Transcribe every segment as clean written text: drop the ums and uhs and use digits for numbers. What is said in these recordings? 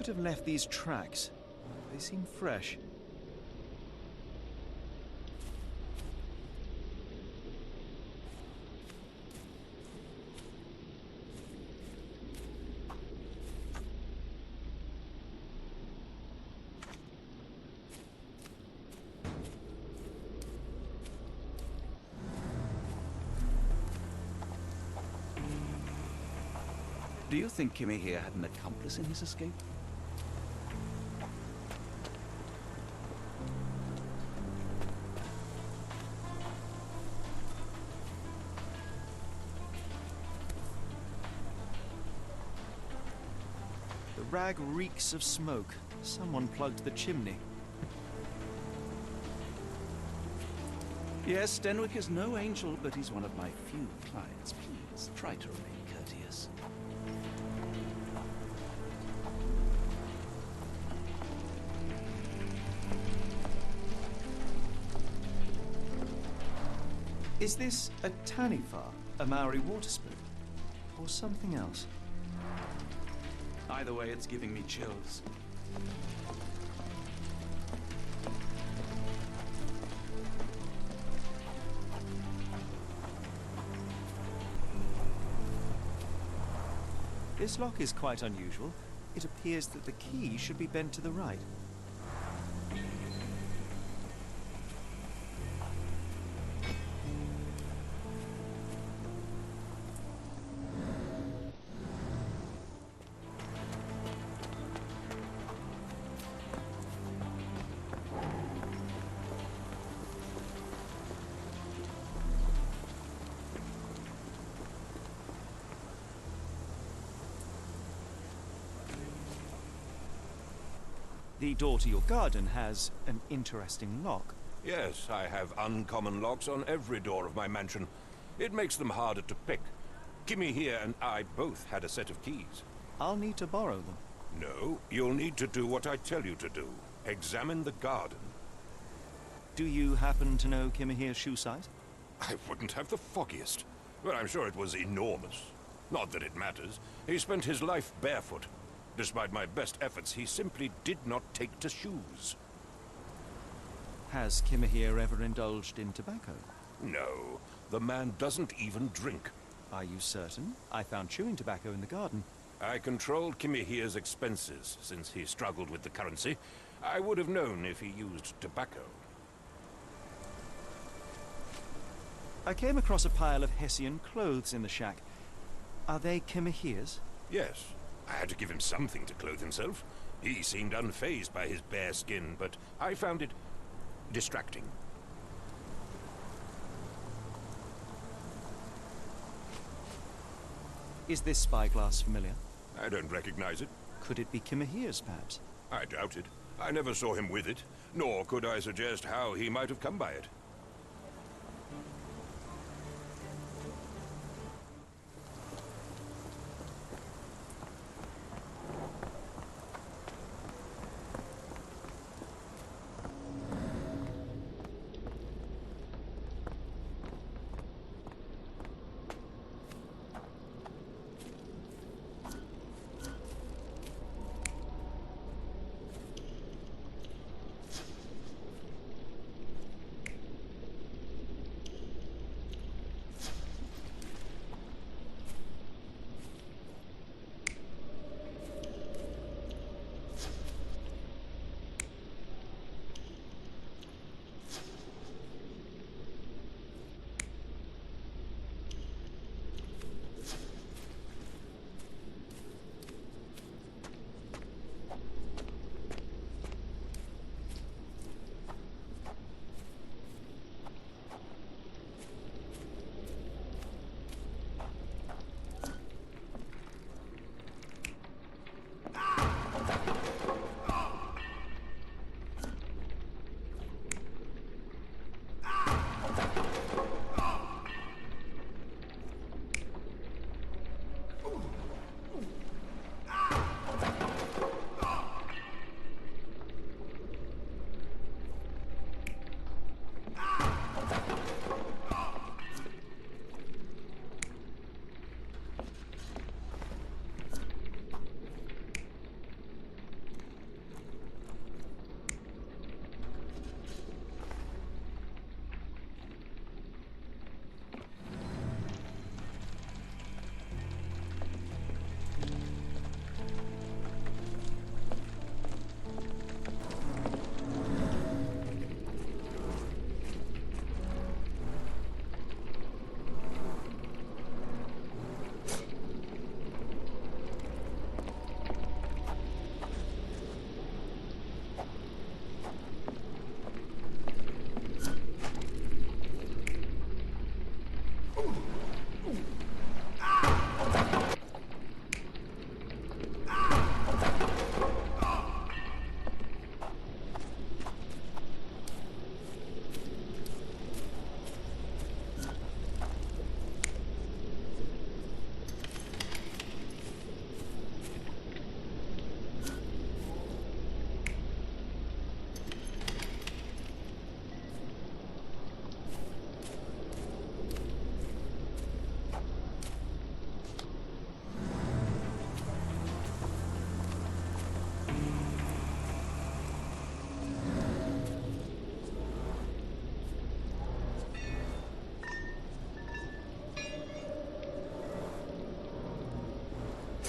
could have left these tracks. They seem fresh. Do you think Kimmy here had an accomplice in his escape? The rag reeks of smoke. Someone plugged the chimney. Yes, Stenwick is no angel, but he's one of my few clients. Please, try to remain courteous. Is this a Tanifar, a Maori water spirit, or something else? Either way, it's giving me chills. This lock is quite unusual. It appears that the key should be bent to the right. The door to your garden has an interesting lock. Yes, I have uncommon locks on every door of my mansion. It makes them harder to pick. Kimmy here and I both had a set of keys. I'll need to borrow them. No, you'll need to do what I tell you to do. Examine the garden. Do you happen to know Kimahir's shoe size? I wouldn't have the foggiest. But I'm sure it was enormous. Not that it matters. He spent his life barefoot. Despite my best efforts, he simply did not take to shoes. Has Kimahir ever indulged in tobacco? No, the man doesn't even drink. Are you certain? I found chewing tobacco in the garden. I controlled Kimahir's expenses since he struggled with the currency. I would have known if he used tobacco. I came across a pile of Hessian clothes in the shack. Are they Kimahir's? Yes. I had to give him something to clothe himself. He seemed unfazed by his bare skin, but I found it distracting. Is this spyglass familiar? I don't recognize it. Could it be Kimahir's, perhaps? I doubt it. I never saw him with it, nor could I suggest how he might have come by it.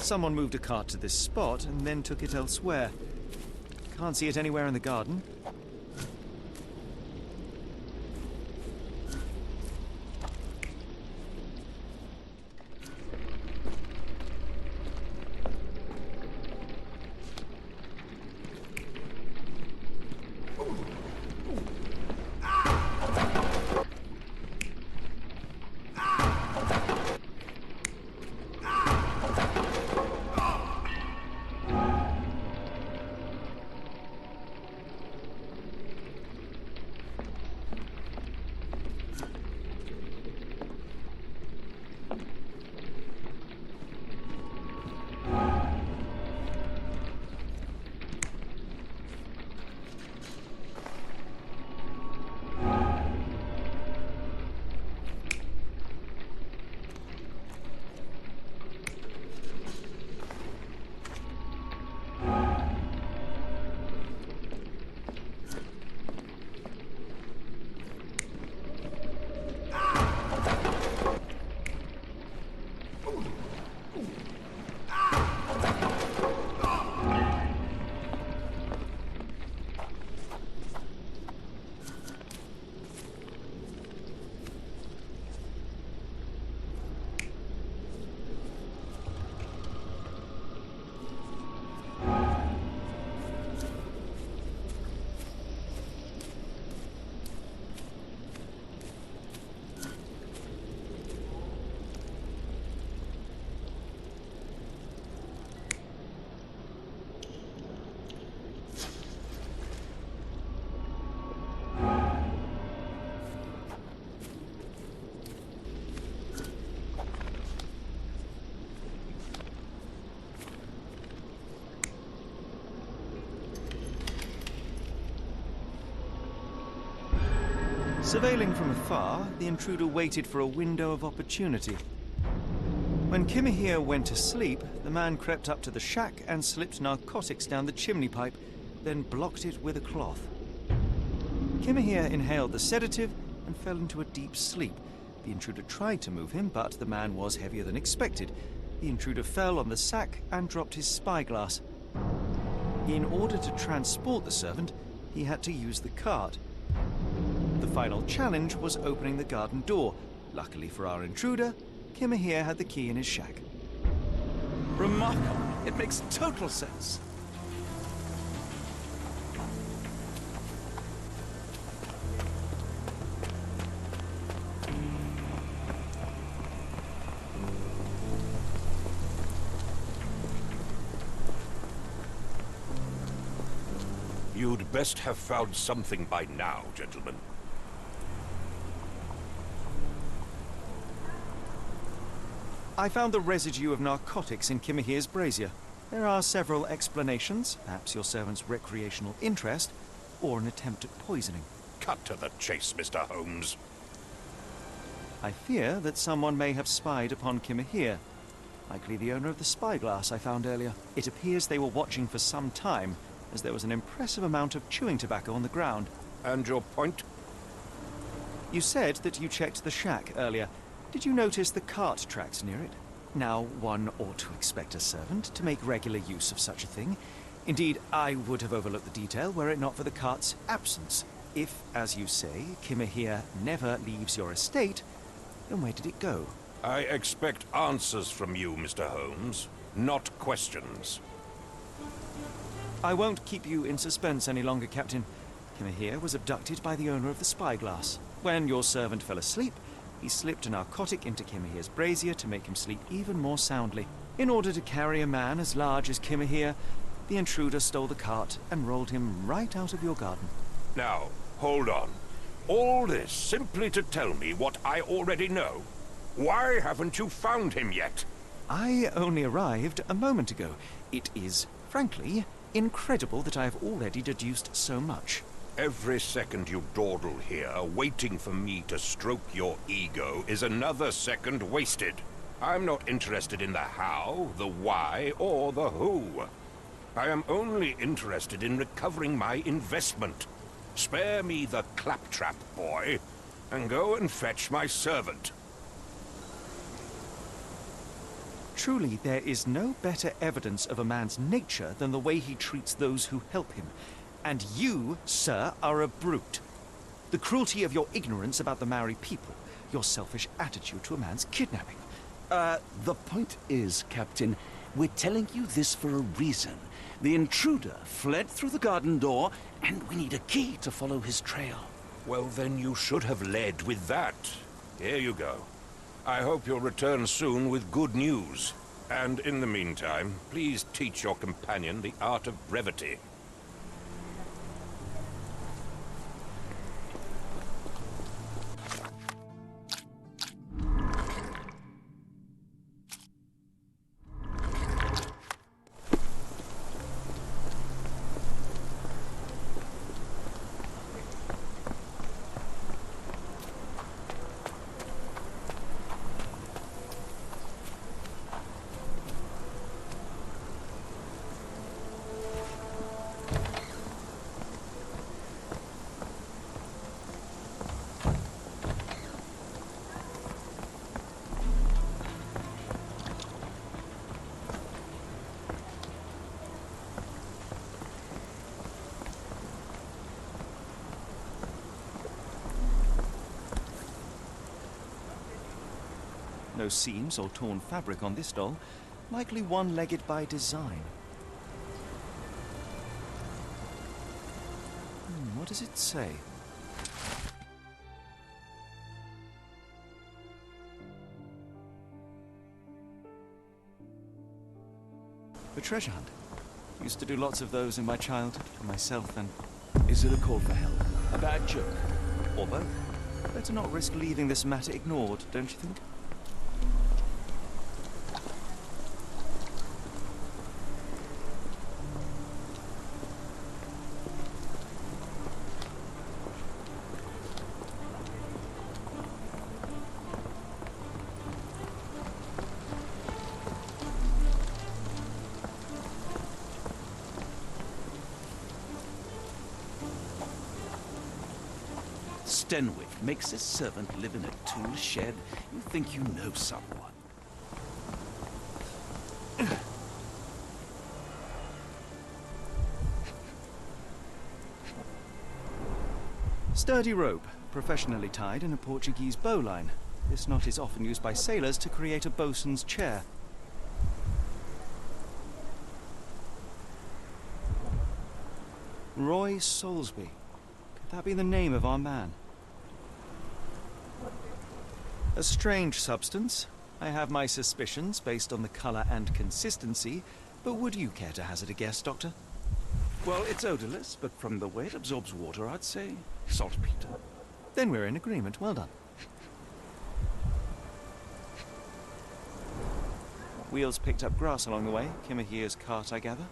Someone moved a cart to this spot and then took it elsewhere. Can't see it anywhere in the garden. Surveilling from afar, the intruder waited for a window of opportunity. When Kimahir went to sleep, the man crept up to the shack and slipped narcotics down the chimney pipe, then blocked it with a cloth. Kimahir inhaled the sedative and fell into a deep sleep. The intruder tried to move him, but the man was heavier than expected. The intruder fell on the sack and dropped his spyglass. In order to transport the servant, he had to use the cart. The final challenge was opening the garden door. Luckily for our intruder, Kimahir had the key in his shack. Remarkable. It makes total sense. You'd best have found something by now, gentlemen. I found the residue of narcotics in Kimahir's brazier. There are several explanations, perhaps your servant's recreational interest, or an attempt at poisoning. Cut to the chase, Mr. Holmes. I fear that someone may have spied upon Kimahir, likely the owner of the spyglass I found earlier. It appears they were watching for some time, as there was an impressive amount of chewing tobacco on the ground. And your point? You said that you checked the shack earlier. Did you notice the cart tracks near it? Now, one ought to expect a servant to make regular use of such a thing. Indeed, I would have overlooked the detail were it not for the cart's absence. If, as you say, Kimahir never leaves your estate, then where did it go? I expect answers from you, Mr. Holmes, not questions. I won't keep you in suspense any longer, Captain. Kimahir was abducted by the owner of the spyglass. When your servant fell asleep, he slipped a narcotic into Kimahir's brazier to make him sleep even more soundly. In order to carry a man as large as Kimahir, the intruder stole the cart and rolled him right out of your garden. Now, hold on. All this simply to tell me what I already know? Why haven't you found him yet? I only arrived a moment ago. It is, frankly, incredible that I have already deduced so much. Every second you dawdle here, waiting for me to stroke your ego, is another second wasted. I'm not interested in the how, the why, or the who. I am only interested in recovering my investment. Spare me the claptrap, boy, and go and fetch my servant. Truly, there is no better evidence of a man's nature than the way he treats those who help him. And you, sir, are a brute. The cruelty of your ignorance about the Maori people, your selfish attitude to a man's kidnapping. The point is, Captain, we're telling you this for a reason. The intruder fled through the garden door, and we need a key to follow his trail. Well, then you should have led with that. Here you go. I hope you'll return soon with good news. And in the meantime, please teach your companion the art of brevity. No seams or torn fabric on this doll, likely one-legged by design. What does it say? A treasure hunt. Used to do lots of those in my childhood for myself and... Is it a call for help? A bad joke? or both. Better not risk leaving this matter ignored, don't you think? Stenwick makes his servant live in a tool shed. You think you know someone. Sturdy rope, professionally tied in a Portuguese bowline. This knot is often used by sailors to create a bosun's chair. Roy Soulsby. Could that be the name of our man? A strange substance. I have my suspicions based on the color and consistency, but would you care to hazard a guess, Doctor? Well, it's odorless, but from the way it absorbs water, I'd say saltpeter. Then we're in agreement. Well done. Wheels picked up grass along the way. Kimahia's cart, I gather.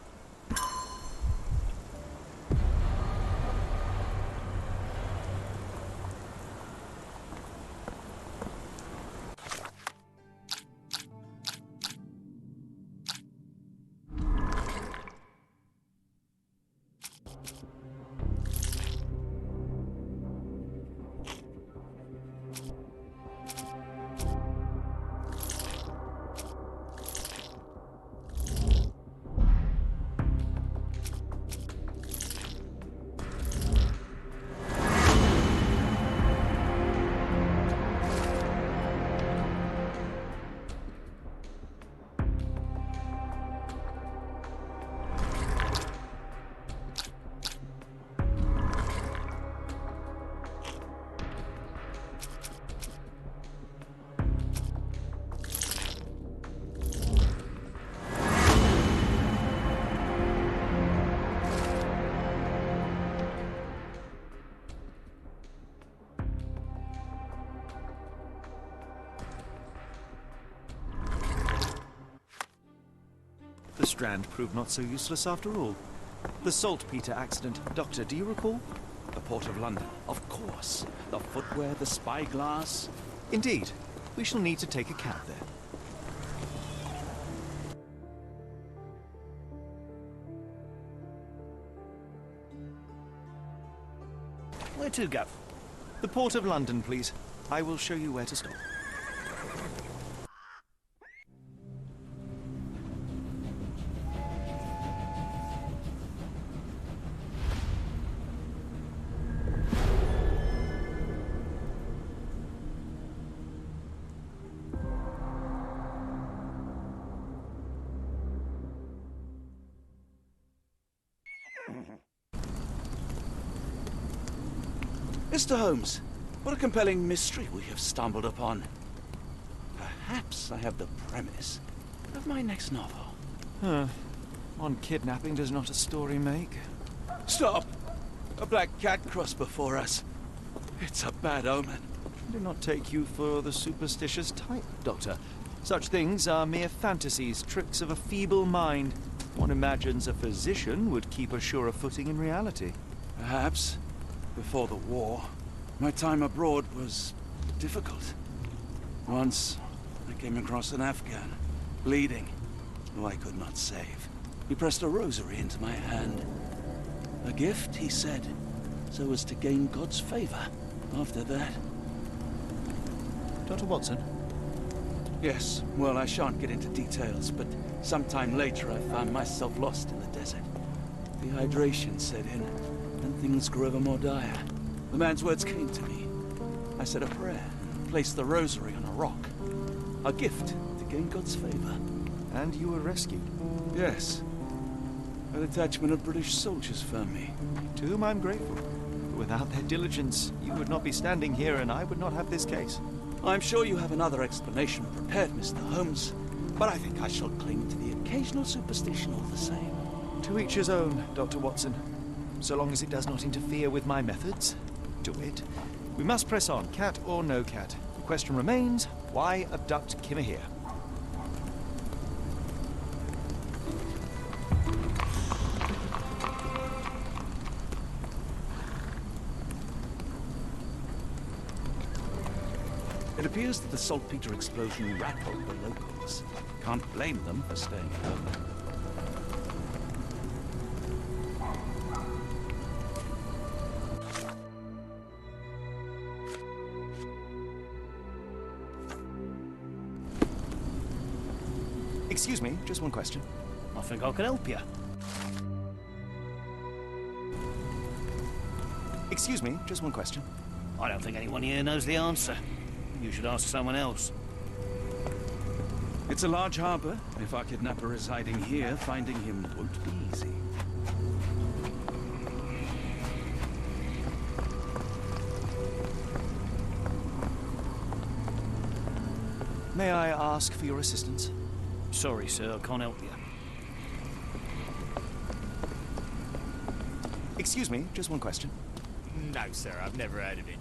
The strand proved not so useless after all. The saltpeter accident. Doctor, do you recall? The Port of London, of course. The footwear, the spyglass. Indeed. We shall need to take a cab there. Where to, Gav? The Port of London, please. I will show you where to stop. Mr. Holmes, what a compelling mystery we have stumbled upon. Perhaps I have the premise of my next novel. One kidnapping does not a story make. Stop! A black cat crossed before us. It's a bad omen. I do not take you for the superstitious type, Doctor. Such things are mere fantasies, tricks of a feeble mind. One imagines a physician would keep a surer footing in reality. Perhaps. Before the war, my time abroad was difficult. Once, I came across an Afghan, bleeding, who I could not save. He pressed a rosary into my hand. A gift, he said, so as to gain God's favor. After that... Dr. Watson? Yes, well, I shan't get into details, but sometime later I found myself lost in the desert. Dehydration set in, and things grew ever more dire. The man's words came to me. I said a prayer and placed the rosary on a rock. A gift to gain God's favor. And you were rescued. Yes. A detachment of British soldiers found me. To whom I'm grateful. Without their diligence, you would not be standing here and I would not have this case. I'm sure you have another explanation prepared, Mr. Holmes, but I think I shall cling to the occasional superstition all the same. To each his own, Dr. Watson. So long as it does not interfere with my methods, do it. We must press on, cat or no cat. The question remains, why abduct Kimmer here? It appears that the saltpeter explosion rattled the locals. Can't blame them for staying at home. Excuse me, just one question. I think I can help you. Excuse me, just one question. I don't think anyone here knows the answer. You should ask someone else. It's a large harbor. If our kidnapper is hiding here, finding him won't be easy. May I ask for your assistance? Sorry, sir, I can't help you. Excuse me, just one question. No, sir, I've never heard of it.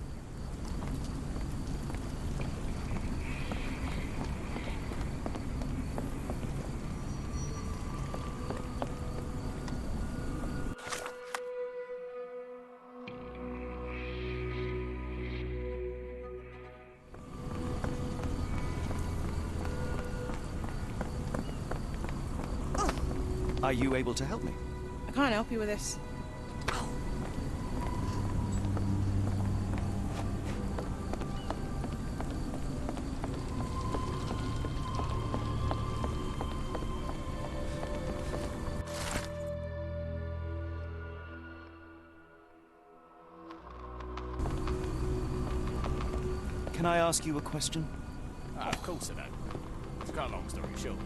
Are you able to help me? I can't help you with this. Can I ask you a question? Of course I don't. To cut a long story short.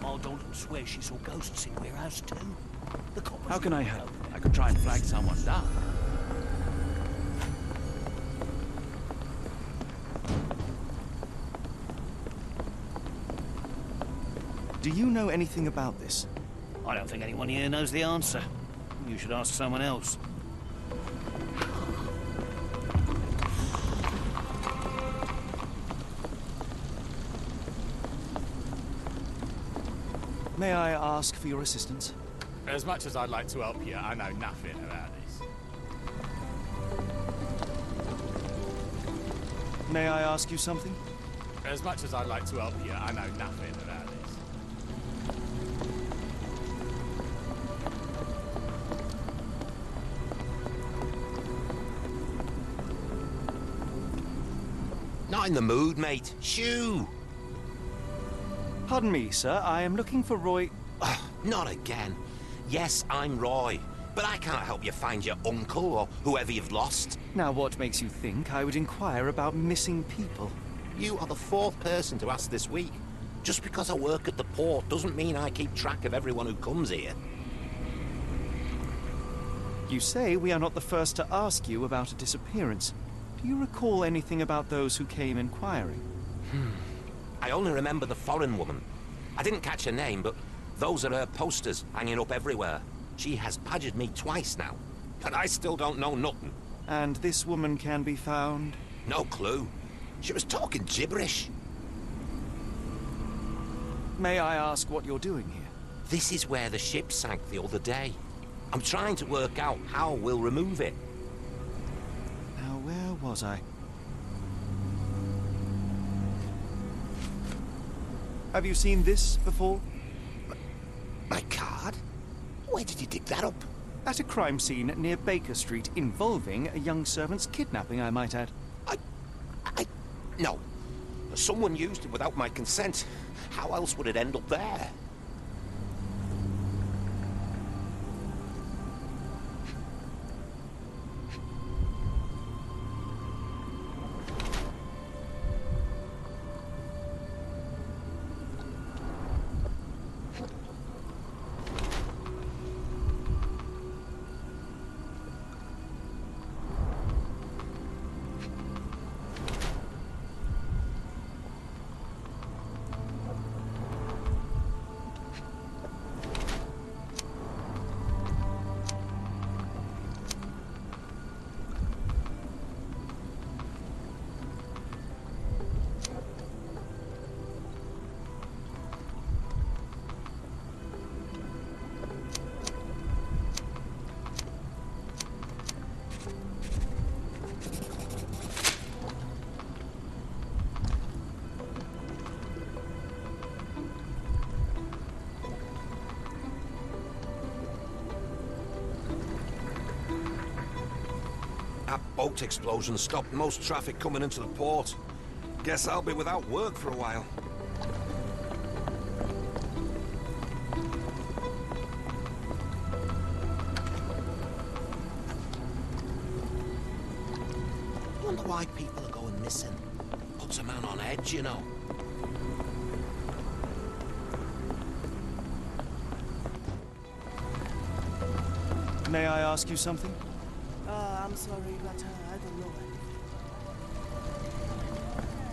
My daughter swears she saw ghosts in warehouse too. The coppers. How can I help? I could try and flag someone down. Do you know anything about this? I don't think anyone here knows the answer. You should ask someone else. May I ask for your assistance? As much as I'd like to help you, I know nothing about this. May I ask you something? As much as I'd like to help you, I know nothing about this. Not in the mood, mate. Shoo! Pardon me, sir. I am looking for Roy... Not again. Yes, I'm Roy. But I can't help you find your uncle or whoever you've lost. Now, what makes you think I would inquire about missing people? You are the fourth person to ask this week. Just because I work at the port doesn't mean I keep track of everyone who comes here. You say we are not the first to ask you about a disappearance. Do you recall anything about those who came inquiring? I only remember the foreign woman. I didn't catch her name, but those are her posters hanging up everywhere. She has badgered me twice now, but I still don't know nothing. And this woman can be found? No clue. She was talking gibberish. May I ask what you're doing here? This is where the ship sank the other day. I'm trying to work out how we'll remove it. Now, where was I? Have you seen this before? My card? Where did you dig that up? At a crime scene near Baker Street involving a young servant's kidnapping, I might add. No. Someone used it without my consent. How else would it end up there? That boat explosion stopped most traffic coming into the port. Guess I'll be without work for a while. Wonder why people are going missing. Puts a man on edge, you know. May I ask you something? I'm sorry, but I don't know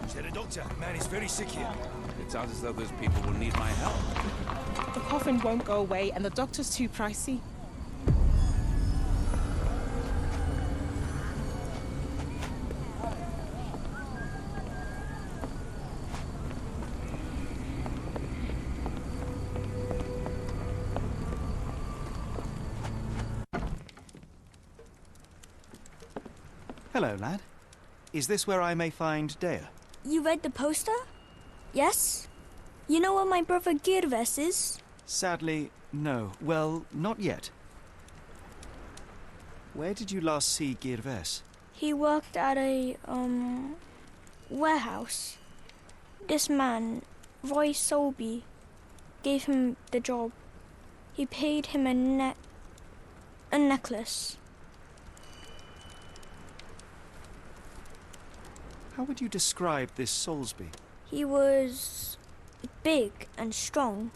anything. Say the doctor. Man is very sick here. It sounds as though those people will need my help. The coffin won't go away, and the doctor's too pricey. Hello, lad. Is this where I may find Dea? You read the poster? Yes? You know where my brother Girves is? Sadly, no. Well, not yet. Where did you last see Girves? He worked at a, warehouse. This man, Roy Solby, gave him the job. He paid him a necklace. How would you describe this Soulsby? He was big and strong.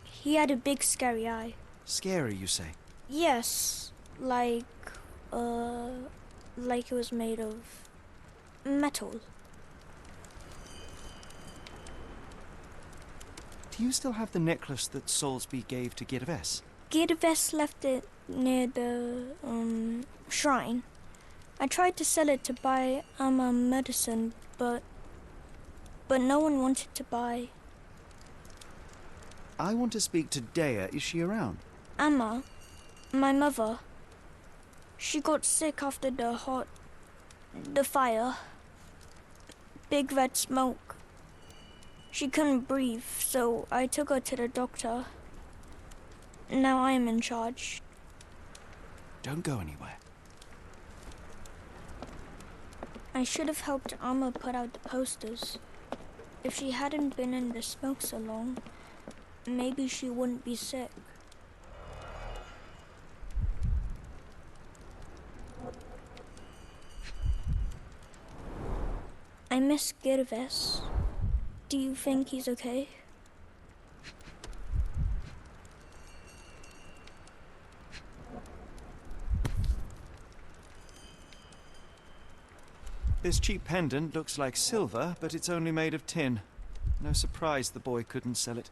He had a big scary eye. Scary, you say? Yes, like it was made of metal. Do you still have the necklace that Soulsby gave to Girves? Girves left it near the, shrine. I tried to sell it to buy medicine, but no one wanted to buy. I want to speak to Dea. Is she around? Amma, my mother, she got sick after the fire. Big red smoke. She couldn't breathe, so I took her to the doctor. Now I am in charge. Don't go anywhere. I should have helped Amma put out the posters. If she hadn't been in the smoke so long, maybe she wouldn't be sick. Miss Girves. Do you think he's okay? This cheap pendant looks like silver, but it's only made of tin. No surprise the boy couldn't sell it.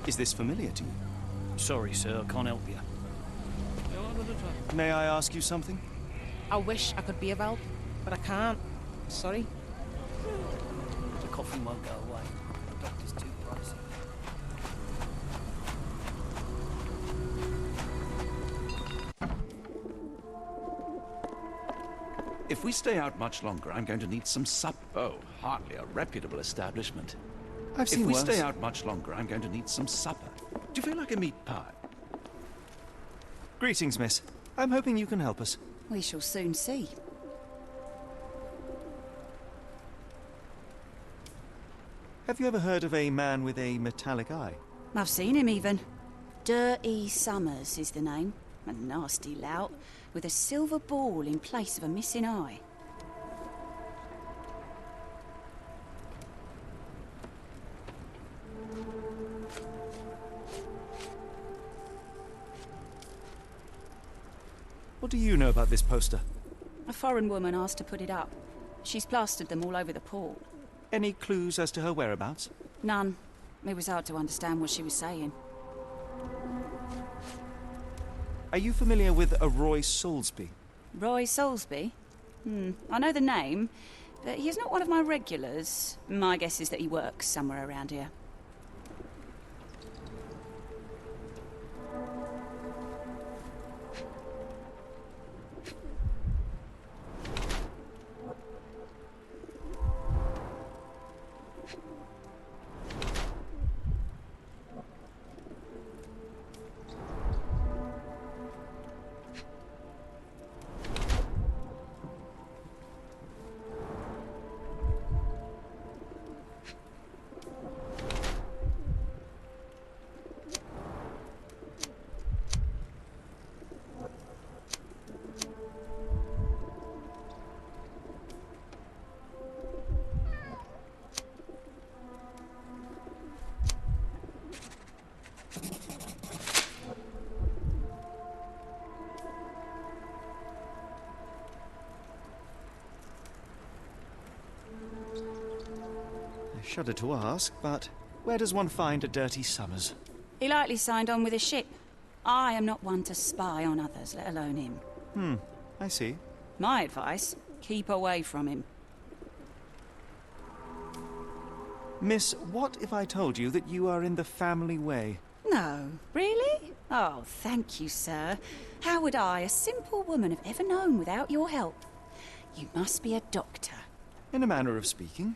Is this familiar to you? Sorry, sir, I can't help you. May I ask you something? I wish I could be of help, but I can't. Sorry. The coffin won't go away. The doctor's too pricey. If we stay out much longer, I'm going to need some supper. Oh, hardly a reputable establishment. I've seen If we worse. stay out much longer, I'm going to need some supper. Do you feel like a meat pie? Greetings, miss. I'm hoping you can help us. We shall soon see. Have you ever heard of a man with a metallic eye? I've seen him even. Dirty Summers is the name. A nasty lout, with a silver ball in place of a missing eye. What do you know about this poster? A foreign woman asked to put it up. She's plastered them all over the port. Any clues as to her whereabouts? None. It was hard to understand what she was saying. Are you familiar with a Roy Soulsby? Roy Soulsby? I know the name, but he's not one of my regulars. My guess is that he works somewhere around here. I shudder to ask, but where does one find a Dirty Summers? He likely signed on with a ship. I am not one to spy on others, let alone him. I see. My advice, keep away from him. Miss, what if I told you that you are in the family way? No, really? Oh, thank you, sir. How would I, a simple woman, have ever known without your help? You must be a doctor. In a manner of speaking.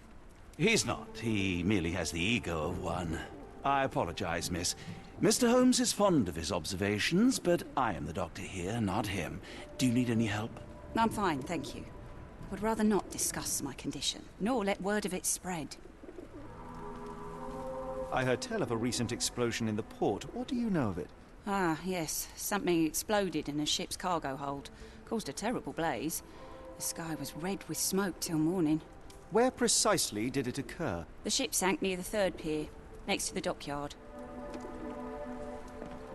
He's not. He merely has the ego of one. I apologize, miss. Mr. Holmes is fond of his observations, but I am the doctor here, not him. Do you need any help? I'm fine, thank you. I would rather not discuss my condition, nor let word of it spread. I heard tell of a recent explosion in the port. What do you know of it? Ah, yes. Something exploded in a ship's cargo hold. Caused a terrible blaze. The sky was red with smoke till morning. Where precisely did it occur? The ship sank near the third pier, next to the dockyard.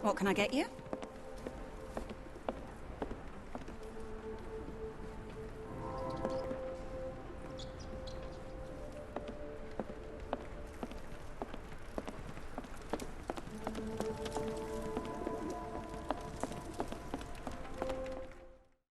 What can I get you?